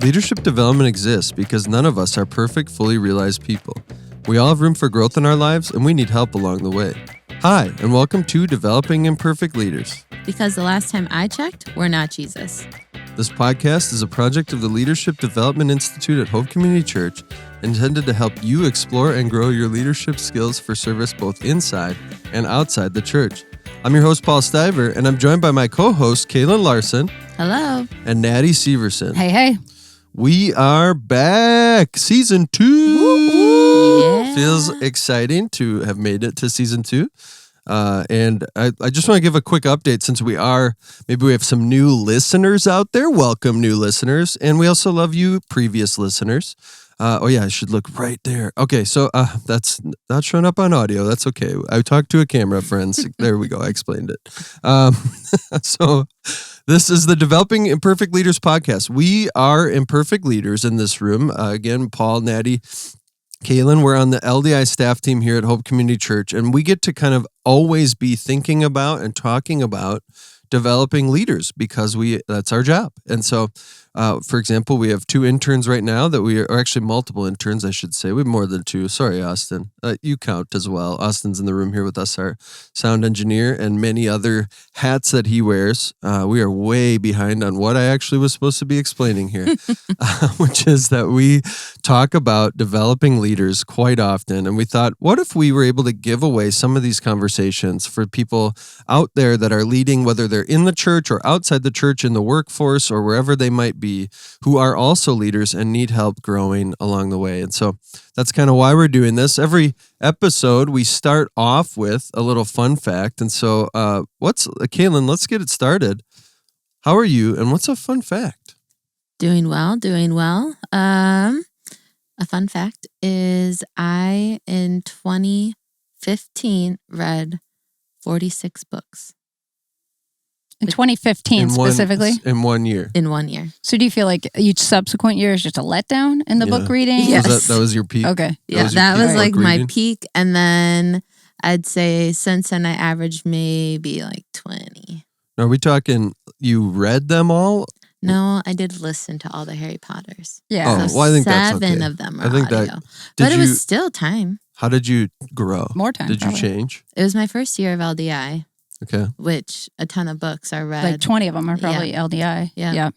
Leadership development exists because none of us are perfect, fully realized people. We all have room for growth in our lives, and we need help along the way. Hi, and welcome to Developing Imperfect Leaders. Because the last time I checked, we're not Jesus. This podcast is a project of the Leadership Development Institute at Hope Community Church, intended to help you explore and grow your leadership skills for service both inside and outside the church. I'm your host, Paul Stiver, and I'm joined by my co-host, Kaylin Larson. Hello. And Natty Severson. Hey. We are back. Season 2. Yeah. Feels exciting to have made it to season 2. And I just want to give a quick update since we have some new listeners out there. Welcome, new listeners. And we also love you, previous listeners. I should look right there. Okay, so that's not showing up on audio. That's okay. I talked to a camera, friends. There we go. I explained it. So this is the Developing Imperfect Leaders podcast. We are imperfect leaders in this room. Again, Paul, Natty, Kaylin, we're on the LDI staff team here at Hope Community Church, and we get to kind of always be thinking about and talking about developing leaders because that's our job. And so, for example, we have 2 interns right now or actually multiple interns, I should say. We have more than 2. Sorry, Austin. You count as well. Austin's in the room here with us, our sound engineer, and many other hats that he wears. We are way behind on what I actually was supposed to be explaining here, which is that we talk about developing leaders quite often. And we thought, what if we were able to give away some of these conversations for people out there that are leading, whether they're in the church or outside the church, in the workforce or wherever they might be, who are also leaders and need help growing along the way. And so that's kind of why we're doing this. Every episode, we start off with a little fun fact. And so Kaylin, let's get it started. How are you? And what's a fun fact? Doing well. A fun fact is I, in 2015, read 46 books. In 2015 specifically? In 1 year. In 1 year. So do you feel like each subsequent year is just a letdown in the book reading? Yes. That was your peak? Okay. Yeah, that was like my peak. And then I'd say since then I averaged maybe like 20. Are we talking you read them all? No, I did listen to all the Harry Potters. Yeah. So I think that's okay. 7 of them are I think audio. But it was still time. How did you grow? More time. Did probably. you change? It was my first year of LDI. Okay. Which a ton of books are read. Like 20 of them are probably LDI. Yeah. Okay.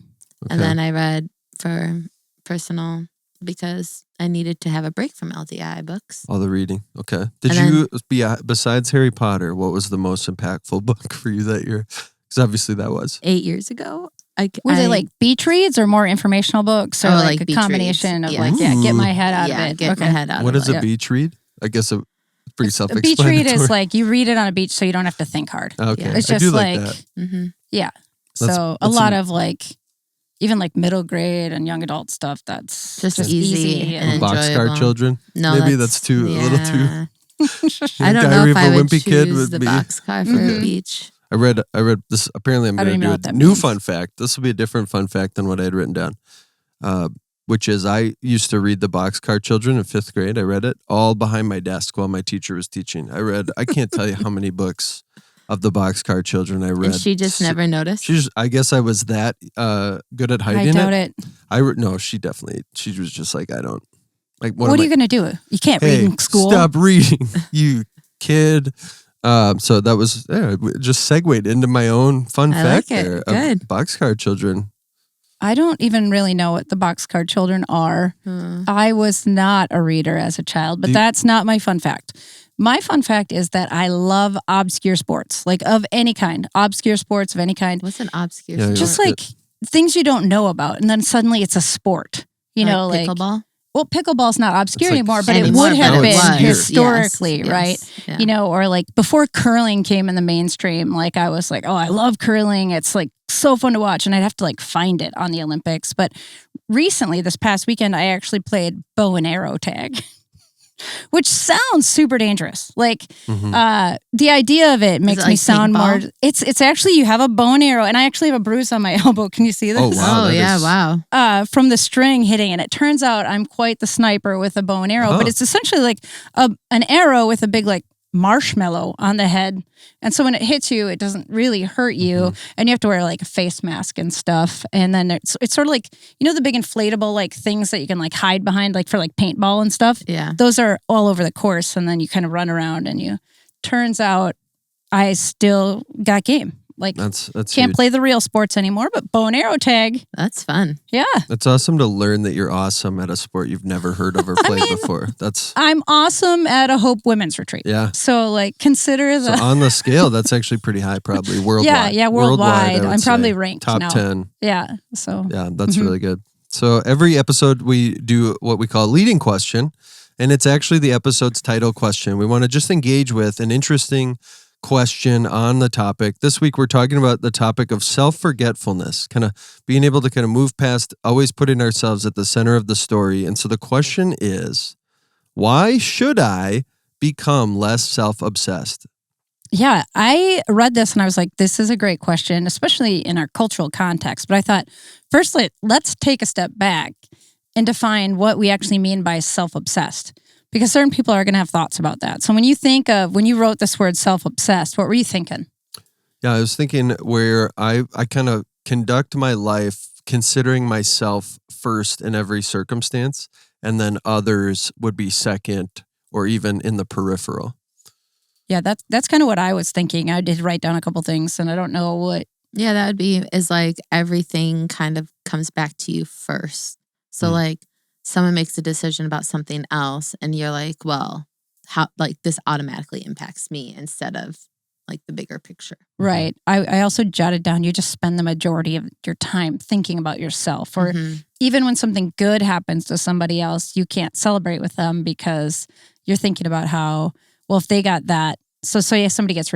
And then I read for personal because I needed to have a break from LDI books. All the reading. Okay. Besides Harry Potter, what was the most impactful book for you that year? Because obviously that was 8 years ago. Was it like beach reads or more informational books or like a combination reads. of get my head out of it? Get my head out of it. What is a beach read? I guess it's pretty A self-explanatory. beach read is like you read it on a beach so you don't have to think hard. Okay. Yeah. It's I just do like that. Mm-hmm. Yeah. That's A lot of like, even like middle grade and young adult stuff that's just easy and Boxcar enjoyable. Children. No, maybe that's a little too. I don't know Diary if of I a would Wimpy choose Kid the boxcar for a beach. I read this. Apparently, I'm I going don't even know to what do a that new means. fun fact. This will be a different fun fact than what I had written down, which is I used to read the Boxcar Children in 5th grade. I read it all behind my desk while my teacher was teaching. I can't tell you how many books of the Boxcar Children I read. And she just never noticed? I guess I was that good at hiding it. I doubt it. No, she was just like, I don't. Like, What are you going to do? You can't read in school. Stop reading, you kid. So that was just segued into my own fun fact like it. there. Good. Of Boxcar Children. I don't even really know what the Boxcar Children are. I was not a reader as a child, but that's not my fun fact. My fun fact is that I love obscure sports, like of any kind. Obscure sports of any kind. What's an obscure Yeah, sport? Just like things you don't know about, and then suddenly it's a sport. You know, like pickleball? Well, pickleball's not obscure It's like anymore, but anymore, it would but have it been was. historically, Yes, right? yes, yeah. You know, or like before curling came in the mainstream, like I was like, oh, I love curling. It's like so fun to watch. And I'd have to like find it on the Olympics. But recently, this past weekend, I actually played bow and arrow tag. Which sounds super dangerous. Like the idea of it makes like me sound more. paintball? It's actually you have a bow and arrow, and I actually have a bruise on my elbow. Can you see this? Oh, wow. Oh, that yeah, is- wow. From the string hitting, and it turns out I'm quite the sniper with a bow and arrow. Oh. But it's essentially like an arrow with a big like marshmallow on the head. And so when it hits you, it doesn't really hurt you. And you have to wear like a face mask and stuff. And then it's sort of like, the big inflatable like things that you can like hide behind, like for like paintball and stuff. Yeah. Those are all over the course. And then you kind of run around and turns out I still got game. Like, that's can't huge. play the real sports anymore, but bow and arrow tag. That's fun. Yeah. It's awesome to learn that you're awesome at a sport you've never heard of or played before. I'm awesome at a Hope Women's Retreat. Yeah. So like consider So on the scale, that's actually pretty high, probably worldwide. Yeah, worldwide. I would I'm probably say. ranked top now. 10. Yeah. So Yeah, that's really good. So every episode we do what we call a leading question, and it's actually the episode's title question. We want to just engage with an interesting question on the topic. This week we're talking about the topic of self-forgetfulness, kind of being able to kind of move past always putting ourselves at the center of the story. And so the question is, why should I become less self-obsessed? yeah, I read this and I was like, this is a great question, especially in our cultural context. But I thought, first, let's take a step back and define what we actually mean by self-obsessed. Because certain people are going to have thoughts about that. So when you wrote this word self-obsessed, what were you thinking? Yeah, I was thinking where I kind of conduct my life considering myself first in every circumstance, and then others would be second or even in the peripheral. Yeah, that's kind of what I was thinking. I did write down a couple things, and I don't know what. Yeah, that would be is like everything kind of comes back to you first. So like someone makes a decision about something else and you're like, well, how like this automatically impacts me instead of like the bigger picture. Right. I also jotted down, you just spend the majority of your time thinking about yourself. Or even when something good happens to somebody else, you can't celebrate with them because you're thinking about how, well, if they got that. So yeah, somebody gets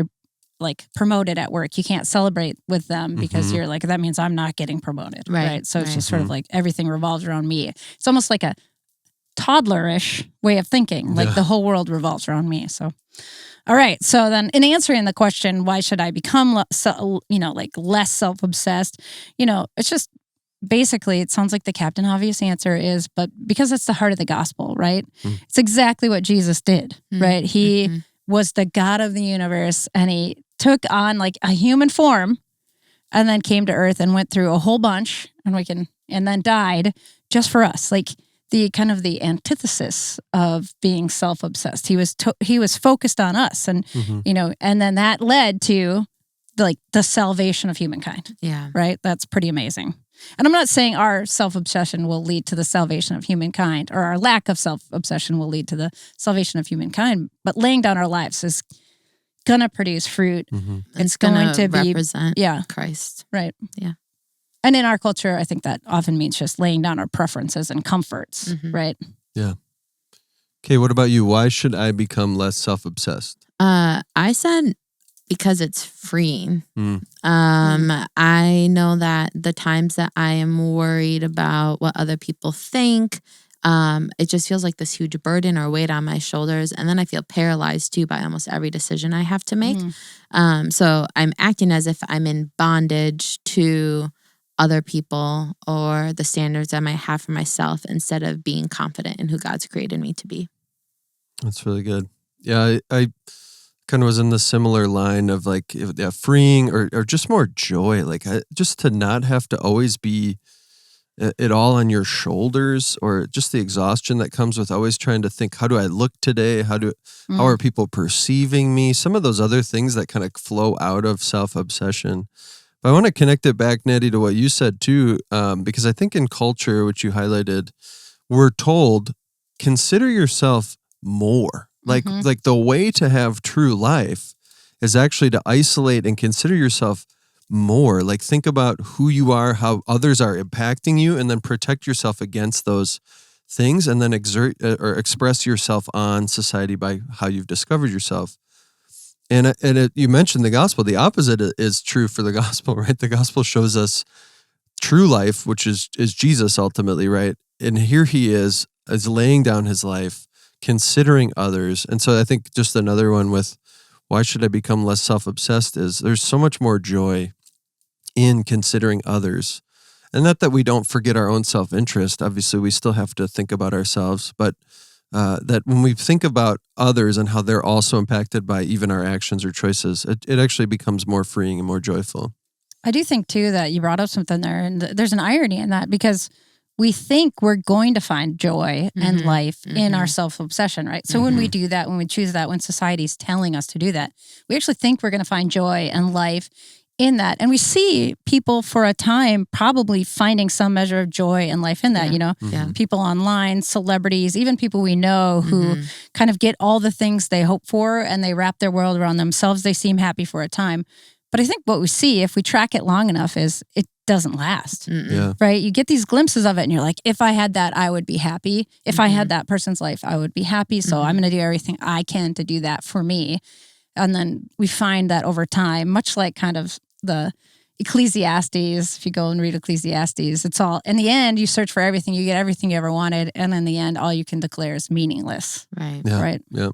promoted at work, you can't celebrate with them because you're like, that means I'm not getting promoted. Right. So it's just sort of like everything revolves around me. It's almost like a toddlerish way of thinking, like the whole world revolves around me. So, all right. So then in answering the question, why should I become, less self-obsessed? It's just basically, it sounds like the Captain Obvious answer is, but because it's the heart of the gospel, right? It's exactly what Jesus did, right? He was the God of the universe and he took on like a human form and then came to earth and went through a whole bunch and then died just for us. Like the kind of the antithesis of being self-obsessed. He was focused on us and, and then that led to the salvation of humankind. Yeah. Right. That's pretty amazing. And I'm not saying our self-obsession will lead to the salvation of humankind or our lack of self-obsession will lead to the salvation of humankind, but laying down our lives is going to produce fruit. It's going to represent be Christ. Right. Yeah. And in our culture, I think that often means just laying down our preferences and comforts, right? Yeah. Okay, what about you? Why should I become less self-obsessed? I said because it's freeing. I know that the times that I am worried about what other people think, it just feels like this huge burden or weight on my shoulders. And then I feel paralyzed too by almost every decision I have to make. So I'm acting as if I'm in bondage to other people or the standards I might have for myself instead of being confident in who God's created me to be. That's really good. Yeah, I kind of was in the similar line of like freeing or just more joy, just to not have to always be it all on your shoulders, or just the exhaustion that comes with always trying to think, how do I look today? How are people perceiving me? Some of those other things that kind of flow out of self-obsession. But I want to connect it back, Nettie, to what you said too, because I think in culture, which you highlighted, we're told, consider yourself more. Like the way to have true life is actually to isolate and consider yourself more. Like think about who you are, how others are impacting you, and then protect yourself against those things, and then exert or express yourself on society by how you've discovered yourself. And you mentioned the gospel. The opposite is true for the gospel, right? The gospel shows us true life, which is Jesus ultimately, right? And here he is laying down his life, considering others. And so I think just another one with why should I become less self-obsessed is there's so much more joy in considering others. And not that we don't forget our own self-interest. Obviously, we still have to think about ourselves, but that when we think about others and how they're also impacted by even our actions or choices, it actually becomes more freeing and more joyful. I do think too that you brought up something there, and there's an irony in that, because we think we're going to find joy and life in our self-obsession, right? So when we do that, when we choose that, when society's telling us to do that, we actually think we're going to find joy and life in that. And we see people for a time probably finding some measure of joy and life in that, people online, celebrities, even people we know who kind of get all the things they hope for and they wrap their world around themselves. They seem happy for a time. But I think what we see, if we track it long enough, is it doesn't last, right? You get these glimpses of it and you're like, if I had that, I would be happy. If I had that person's life, I would be happy. So I'm going to do everything I can to do that for me. And then we find that over time, much like kind of the Ecclesiastes, if you go and read Ecclesiastes, it's all, in the end, you search for everything, you get everything you ever wanted. And in the end, all you can declare is meaningless. Right. Yeah. Right. Yeah.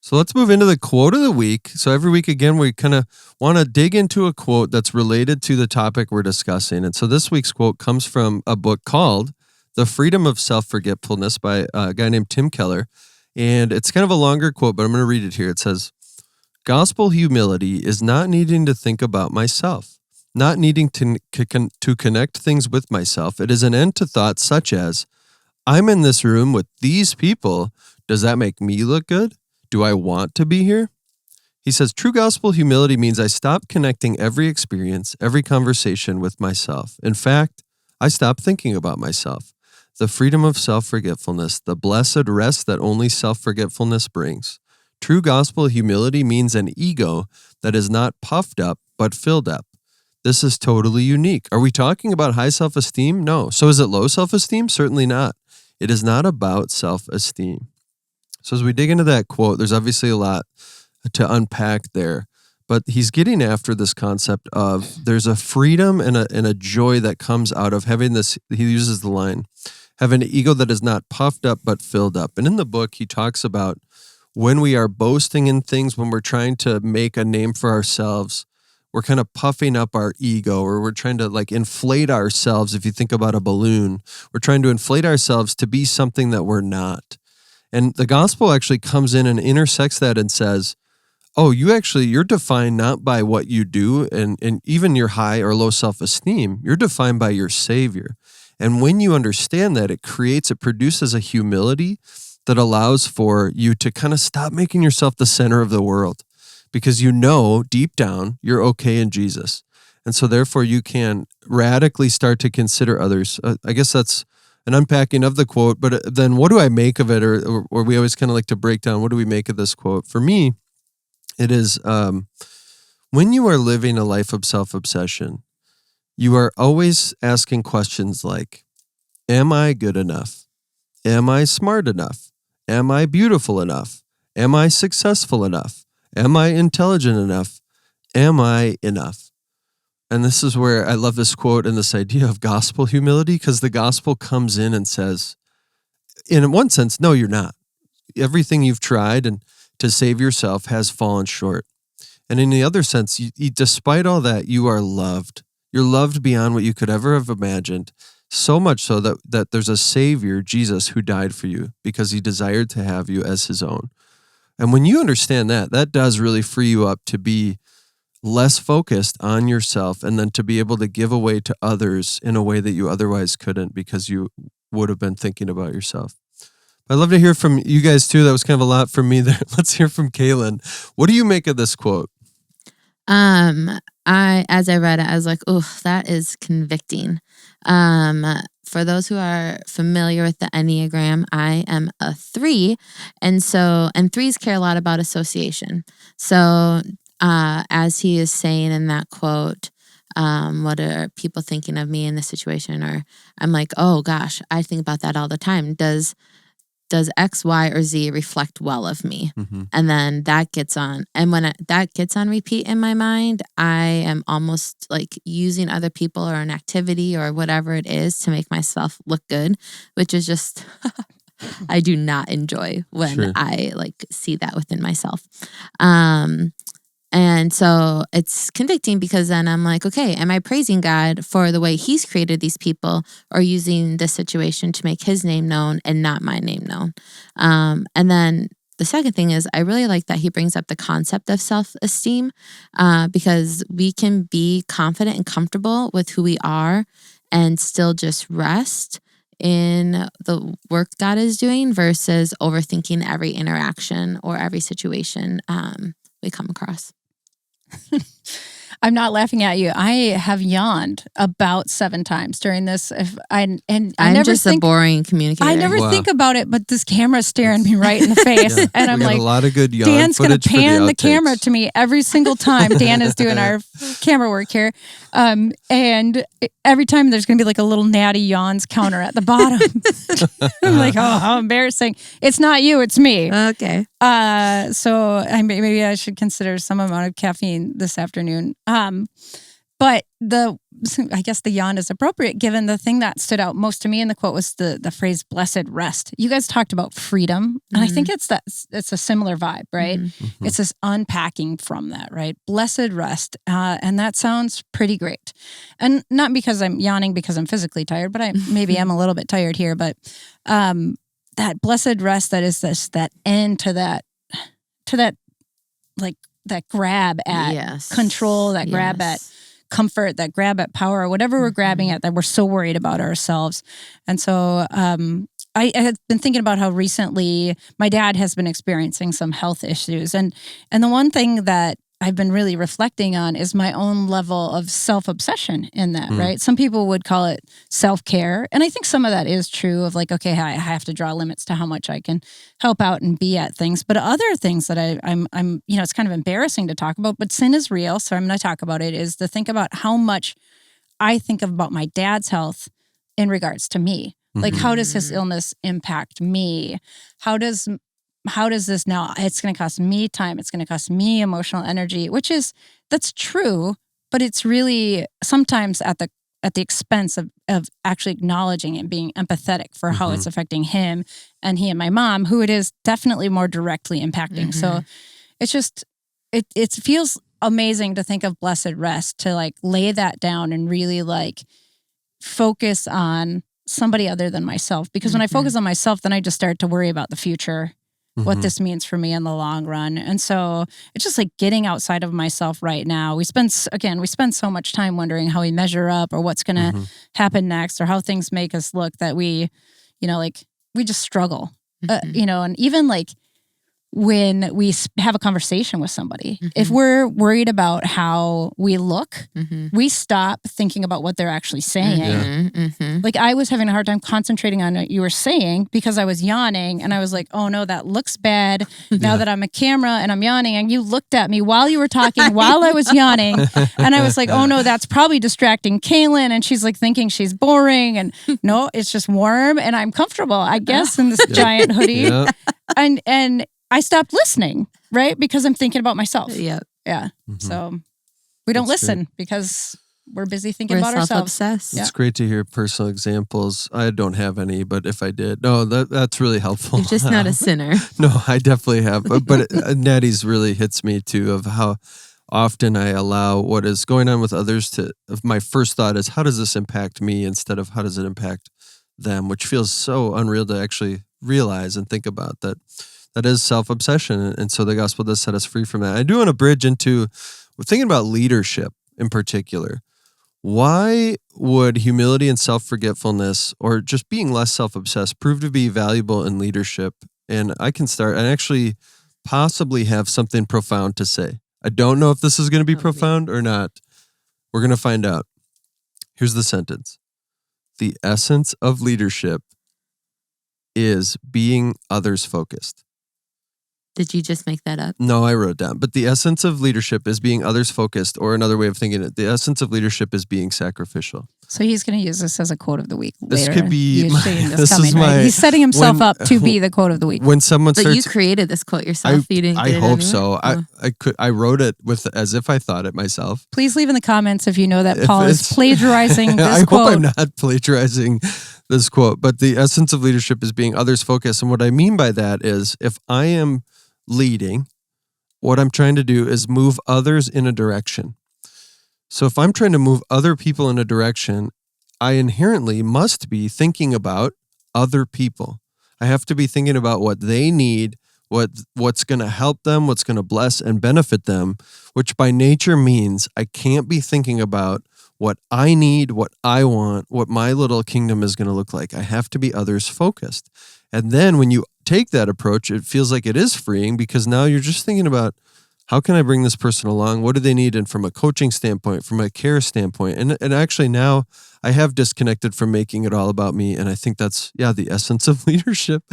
So let's move into the quote of the week. So every week, again, we kind of want to dig into a quote that's related to the topic we're discussing. And so this week's quote comes from a book called The Freedom of Self Forgetfulness by a guy named Tim Keller. And it's kind of a longer quote, but I'm going to read it here. It says, "Gospel humility is not needing to think about myself, not needing to connect things with myself. It is an end to thoughts such as, I'm in this room with these people. Does that make me look good? Do I want to be here?" He says, true gospel humility means I stop connecting every experience, every conversation with myself. In fact, I stop thinking about myself. The freedom of self-forgetfulness, the blessed rest that only self-forgetfulness brings. True gospel humility means an ego that is not puffed up, but filled up. This is totally unique. Are we talking about high self-esteem? No. So is it low self-esteem? Certainly not. It is not about self-esteem. So as we dig into that quote, there's obviously a lot to unpack there, but he's getting after this concept of there's a freedom and a joy that comes out of having this, he uses the line, have an ego that is not puffed up but filled up. And in the book, he talks about when we are boasting in things, when we're trying to make a name for ourselves, we're kind of puffing up our ego, or we're trying to like inflate ourselves. If you think about a balloon, we're trying to inflate ourselves to be something that we're not. And the gospel actually comes in and intersects that and says, oh, you're defined not by what you do and even your high or low self-esteem. You're defined by your Savior. And when you understand that, it produces a humility that allows for you to kind of stop making yourself the center of the world, because you know deep down you're okay in Jesus. And so therefore you can radically start to consider others. I guess that's an unpacking of the quote, but then what do I make of it? Or we always kind of like to break down, what do we make of this quote? For me, it is when you are living a life of self-obsession, you are always asking questions like, am I good enough? Am I smart enough? Am I beautiful enough? Am I successful enough? Am I intelligent enough? Am I enough? And this is where I love this quote and this idea of gospel humility, because the gospel comes in and says, in one sense, no, you're not. Everything you've tried and to save yourself has fallen short. And in the other sense, despite all that, you are loved. You're loved beyond what you could ever have imagined, so much so that there's a Savior, Jesus, who died for you because he desired to have you as his own. And when you understand that, that does really free you up to be less focused on yourself, and then to be able to give away to others in a way that you otherwise couldn't, because you would have been thinking about yourself. I'd love to hear from you guys too. That was kind of a lot from me there. Let's hear from Kaylin. What do you make of this quote? As I read it, I was like, oh, that is convicting. For those who are familiar with the Enneagram, I am a 3. And 3s care a lot about association. So, as he is saying in that quote, what are people thinking of me in this situation? Or I'm like, oh gosh, I think about that all the time. Does X, Y, or Z reflect well of me? Mm-hmm. And then that gets on. And when that gets on repeat in my mind, I am almost like using other people or an activity or whatever it is to make myself look good, which is just, I do not enjoy when I like see that within myself. And so it's convicting because then I'm like, okay, am I praising God for the way he's created these people or using this situation to make his name known and not my name known? And then the second thing is I really like that he brings up the concept of self-esteem because we can be confident and comfortable with who we are and still just rest in the work God is doing versus overthinking every interaction or every situation we come across. I'm not laughing at you. I have yawned about 7 times during this. I'm never just a boring communicator. I never think about it, but this camera's staring me right in the face, and I'm like, a lot of good yawn Dan's going to pan the outtakes. camera to me every single time Dan is doing our camera work here, and every time there's going to be like a little natty yawns counter at the bottom. I'm like, oh, how embarrassing! It's not you, it's me. Okay. So maybe I should consider some amount of caffeine this afternoon. But I guess the yawn is appropriate given the thing that stood out most to me in the quote was the phrase blessed rest. You guys talked about freedom, and I think it's a similar vibe, right? Mm-hmm. It's this unpacking from that, right? Blessed rest. And that sounds pretty great. And not because I'm yawning because I'm physically tired, but maybe I'm a little bit tired here, but that blessed rest that is that end to that like that grab at control, that grab at comfort, that grab at power, whatever we're grabbing at that we're so worried about ourselves. And so I have been thinking about how recently my dad has been experiencing some health issues. And the one thing that I've been really reflecting on is my own level of self-obsession in that, right? Some people would call it self-care. And I think some of that is true of like, okay, I have to draw limits to how much I can help out and be at things. But other things that I'm it's kind of embarrassing to talk about, but sin is real. So I'm going to talk about it, is to think about how much I think about my dad's health in regards to me. Like, how does his illness impact me? How does this now, it's going to cost me time, it's going to cost me emotional energy, that's true, but it's really sometimes at the expense of actually acknowledging and being empathetic for how it's affecting him and my mom, who it is definitely more directly impacting. So it's just, it feels amazing to think of blessed rest, to like lay that down and really like focus on somebody other than myself. Because when I focus on myself, then I just start to worry about the future, what this means for me in the long run. And so it's just like getting outside of myself right now. We spend so much time wondering how we measure up or what's going to happen next or how things make us look that we just struggle, and even like when we have a conversation with somebody, if we're worried about how we look, we stop thinking about what they're actually saying. Like I was having a hard time concentrating on what you were saying because I was yawning, and I was like, oh no, that looks bad now that I'm a camera and I'm yawning, and you looked at me while you were talking while I was yawning, and I was like, oh no, that's probably distracting Kaylin, and she's like thinking she's boring, and no, it's just warm and I'm comfortable, I guess, in this giant hoodie. And I stopped listening, right? Because I'm thinking about myself. Yeah. So we don't listen because we're busy thinking about ourselves. Self-obsessed. It's great to hear personal examples. I don't have any, but if I did, that's really helpful. You're just not a sinner. No, I definitely have. But Natty's really hits me too, of how often I allow what is going on with others my first thought is, how does this impact me, instead of how does it impact them, which feels so unreal to actually realize and think about that. That is self-obsession. And so the gospel does set us free from that. I do want to bridge into, we're thinking about leadership in particular. Why would humility and self-forgetfulness, or just being less self-obsessed, prove to be valuable in leadership? And I can start and actually possibly have something profound to say. I don't know if this is going to be profound or not. We're going to find out. Here's the sentence. The essence of leadership is being others focused. Did you just make that up? No, I wrote it down. But the essence of leadership is being others focused, or another way of thinking it, the essence of leadership is being sacrificial. So he's going to use this as a quote of the week later. This could be right? He's setting himself up to be the quote of the week. When someone starts, you created this quote yourself. I hope so. I wrote it as if I thought it myself. Please leave in the comments if you know that Paul is plagiarizing this quote. I hope I'm not plagiarizing this quote. But the essence of leadership is being others focused. And what I mean by that is, if I am leading, what I'm trying to do is move others in a direction. So if I'm trying to move other people in a direction, I inherently must be thinking about other people. I have to be thinking about what they need, what's going to help them, what's going to bless and benefit them, which by nature means I can't be thinking about what I need, what I want, what my little kingdom is going to look like. I have to be others focused. And then when you take that approach, it feels like it is freeing because now you're just thinking about how can I bring this person along? What do they need? And from a coaching standpoint, from a care standpoint, and actually now I have disconnected from making it all about me. And I think that's, the essence of leadership.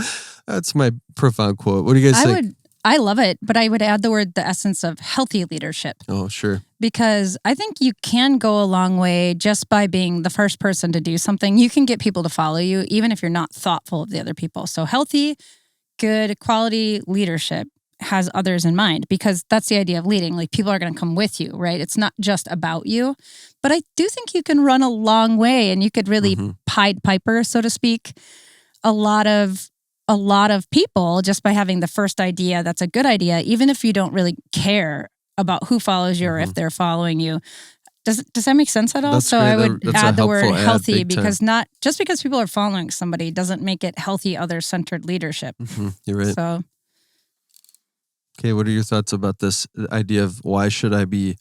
That's my profound quote. What do you guys think? I love it, but I would add the essence of healthy leadership. Oh, sure. Because I think you can go a long way just by being the first person to do something. You can get people to follow you, even if you're not thoughtful of the other people. So healthy, good, quality leadership has others in mind, because that's the idea of leading. Like, people are going to come with you, right? It's not just about you. But I do think you can run a long way, and you could really Pied Piper, so to speak, a lot of people just by having the first idea that's a good idea, even if you don't really care about who follows you or if they're following you. Does that make sense at all? That's so great. I would add the word healthy, because time. not just because people are following somebody doesn't make it healthy, other-centered leadership. You're right. So, okay, what are your thoughts about this idea of why should I be,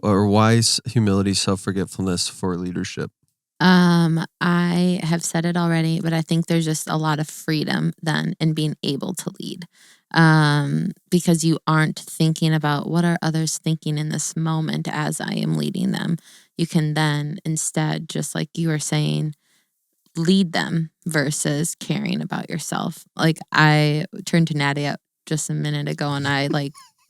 or why is humility, self-forgetfulness for leadership? I have said it already, but I think there's just a lot of freedom then in being able to lead. Because you aren't thinking about what are others thinking in this moment as I am leading them. You can then instead, just like you were saying, lead them versus caring about yourself. Like, I turned to Natty up just a minute ago and I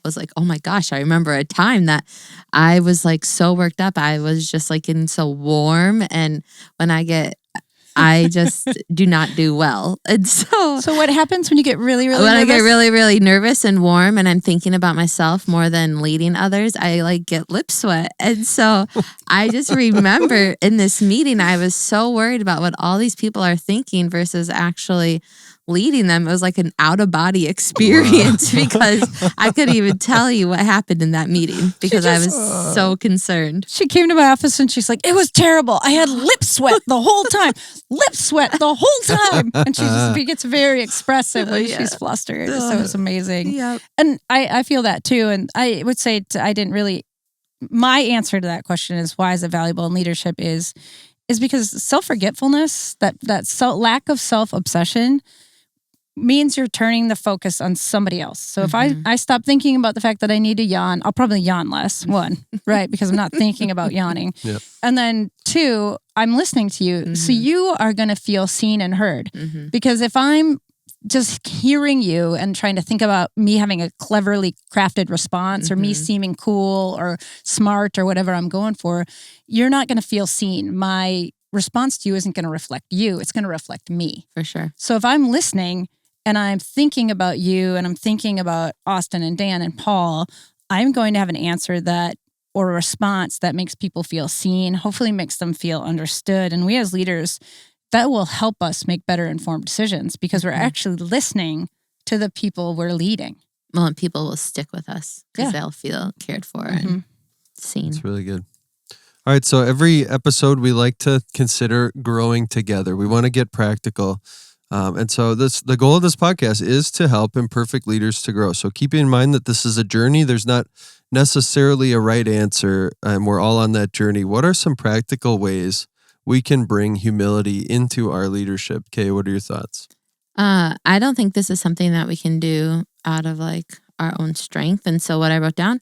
was like, oh my gosh, I remember a time that I was so worked up. I was just getting so warm. And when I just do not do well. And so what happens when you get really, really when nervous? I get really, really nervous and warm and I'm thinking about myself more than leading others, I get lip sweat. And so I just remember in this meeting, I was so worried about what all these people are thinking versus actually leading them. It was like an out-of-body experience because I couldn't even tell you what happened in that meeting because I was so concerned. She came to my office and she's like, it was terrible. I had lip sweat the whole time. Lip sweat the whole time. And she gets very expressive when she's flustered. So it's amazing. Yep. And I feel that too. And I would say my answer to that question is, why is it valuable in leadership is because self-forgetfulness, that lack of self-obsession, means you're turning the focus on somebody else. So if I stop thinking about the fact that I need to yawn, I'll probably yawn less, one, right? Because I'm not thinking about yawning. Yep. And then two, I'm listening to you. So you are going to feel seen and heard. Because if I'm just hearing you and trying to think about me having a cleverly crafted response or me seeming cool or smart or whatever I'm going for, you're not going to feel seen. My response to you isn't going to reflect you. It's going to reflect me. For sure. So if I'm listening and I'm thinking about you and I'm thinking about Austin and Dan and Paul, I'm going to have an answer or a response that makes people feel seen, hopefully makes them feel understood. And we as leaders, that will help us make better informed decisions because we're actually listening to the people we're leading. Well, and people will stick with us because they'll feel cared for and seen. It's really good. All right, so every episode we like to consider growing together. We want to get practical. And so the goal of this podcast is to help imperfect leaders to grow. So keep in mind that this is a journey. There's not necessarily a right answer, and we're all on that journey. What are some practical ways we can bring humility into our leadership? Kay, what are your thoughts? I don't think this is something that we can do out of our own strength. And so what I wrote down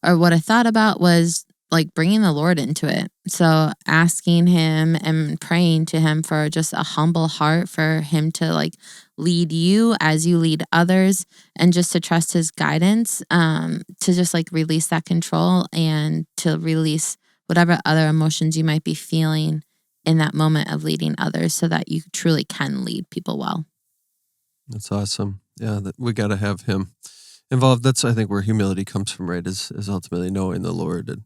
or what I thought about was bringing the Lord into it. So asking him and praying to him for just a humble heart for him to lead you as you lead others and just to trust his guidance, to just release that control and to release whatever other emotions you might be feeling in that moment of leading others so that you truly can lead people well. That's awesome. Yeah, we got to have him involved. That's, I think, where humility comes from, right? Is ultimately knowing the Lord. And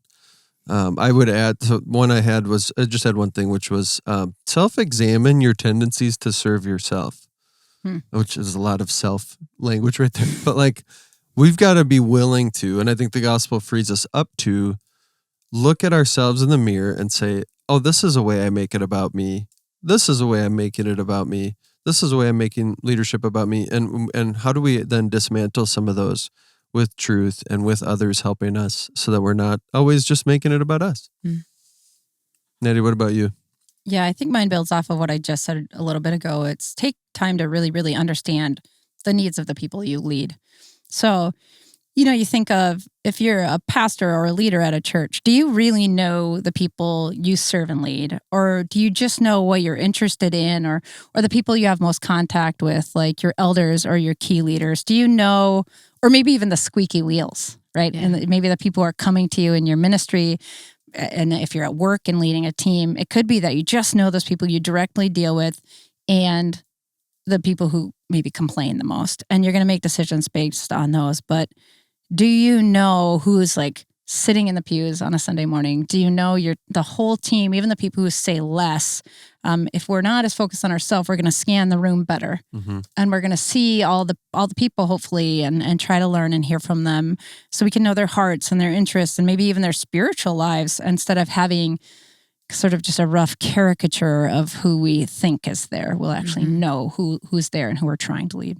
I would add, so one I just had one thing, which was self-examine your tendencies to serve yourself, which is a lot of self language right there. But we've got to be willing to, and I think the gospel frees us up to look at ourselves in the mirror and say, oh, this is a way I make it about me. This is a way I'm making it about me. This is a way I'm making leadership about me. And how do we then dismantle some of those with truth and with others helping us so that we're not always just making it about us? Natty, what about you? Yeah, I think mine builds off of what I just said a little bit ago. It's take time to really, really understand the needs of the people you lead. So, you think of if you're a pastor or a leader at a church, do you really know the people you serve and lead? Or do you just know what you're interested in or the people you have most contact with, like your elders or your key leaders? Do you know, or maybe even the squeaky wheels, right? Yeah. And maybe the people who are coming to you in your ministry. And if you're at work and leading a team, it could be that you just know those people you directly deal with and the people who maybe complain the most. And you're going to make decisions based on those. But do you know who's like sitting in the pews on a Sunday morning? Do you know the whole team, even the people who say less? If we're not as focused on ourselves, we're going to scan the room better, and we're going to see all the people hopefully, and try to learn and hear from them, so we can know their hearts and their interests and maybe even their spiritual lives, instead of having sort of just a rough caricature of who we think is there. We'll actually know who's there and who we're trying to lead.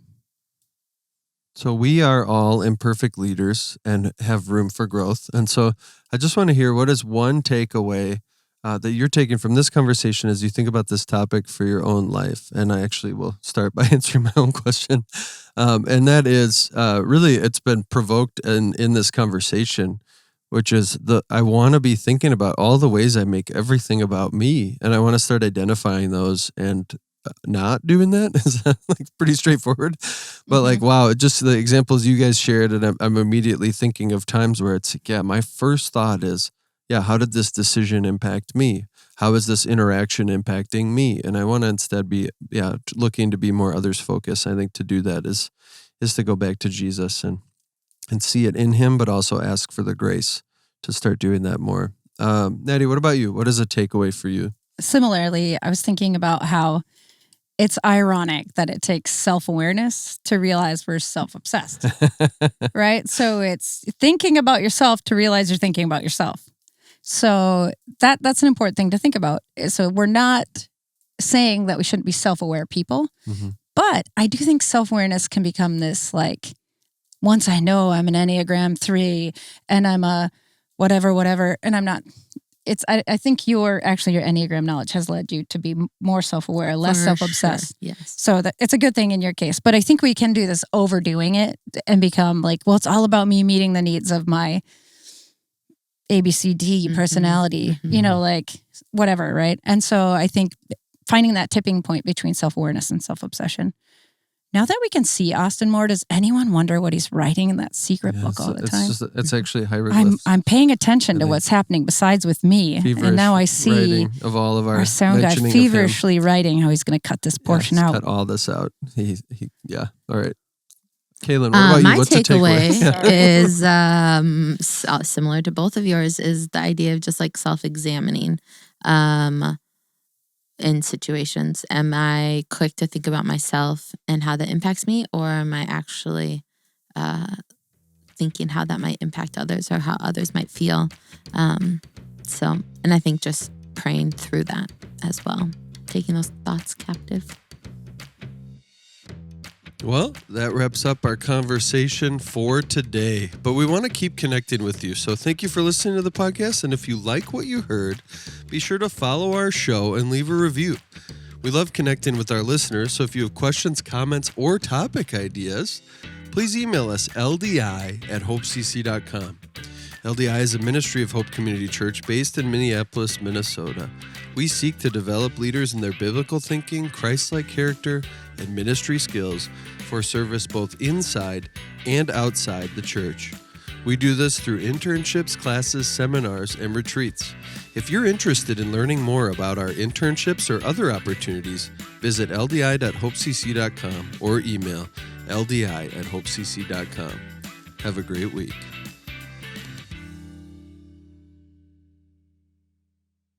So we are all imperfect leaders and have room for growth. And so I just want to hear, what is one takeaway that you're taking from this conversation as you think about this topic for your own life? And I actually will start by answering my own question. And that is really, it's been provoked in this conversation, which is I want to be thinking about all the ways I make everything about me. And I want to start identifying those and not doing that. Is that like pretty straightforward? But like, wow, just the examples you guys shared, and I'm immediately thinking of times where it's like, yeah, my first thought is, yeah, how did this decision impact me? How is this interaction impacting me? And I want to instead be, looking to be more others focused. I think to do that is to go back to Jesus and see it in him, but also ask for the grace to start doing that more. Natty, what about you? What is a takeaway for you? Similarly, I was thinking about how it's ironic that it takes self-awareness to realize we're self-obsessed, right? So it's thinking about yourself to realize you're thinking about yourself. So that's an important thing to think about. So we're not saying that we shouldn't be self-aware people, but I do think self-awareness can become this like, once I know I'm an Enneagram 3 and I'm a whatever, and I'm not. I think your Enneagram knowledge has led you to be more self-aware, less self-obsessed. Sure. Yes. So it's a good thing in your case. But I think we can do this overdoing it and become like, well, it's all about me meeting the needs of my ABCD personality, like whatever, right? And so I think finding that tipping point between self-awareness and self-obsession. Now that we can see Austin more, does anyone wonder what he's writing in that secret book all the time? It's actually hieroglyphs. I'm paying attention to what's happening besides with me. And now I see of all of our sound guy feverishly writing how he's going to cut this portion out. Cut all this out. Yeah. All right. Kaylin, what about you? My What's the takeaway is similar to both of yours, is the idea of just like self-examining. In situations, am I quick to think about myself and how that impacts me, or am I actually thinking how that might impact others or how others might feel? And I think just praying through that as well, taking those thoughts captive. Well, that wraps up our conversation for today, but we want to keep connecting with you. So thank you for listening to the podcast. And if you like what you heard, be sure to follow our show and leave a review. We love connecting with our listeners. So if you have questions, comments, or topic ideas, please email us ldi@hopecc.com. LDI is a ministry of Hope Community Church based in Minneapolis, Minnesota. We seek to develop leaders in their biblical thinking, Christ-like character, and ministry skills for service both inside and outside the church. We do this through internships, classes, seminars, and retreats. If you're interested in learning more about our internships or other opportunities, visit ldi.hopecc.com or email ldi@hopecc.com. Have a great week.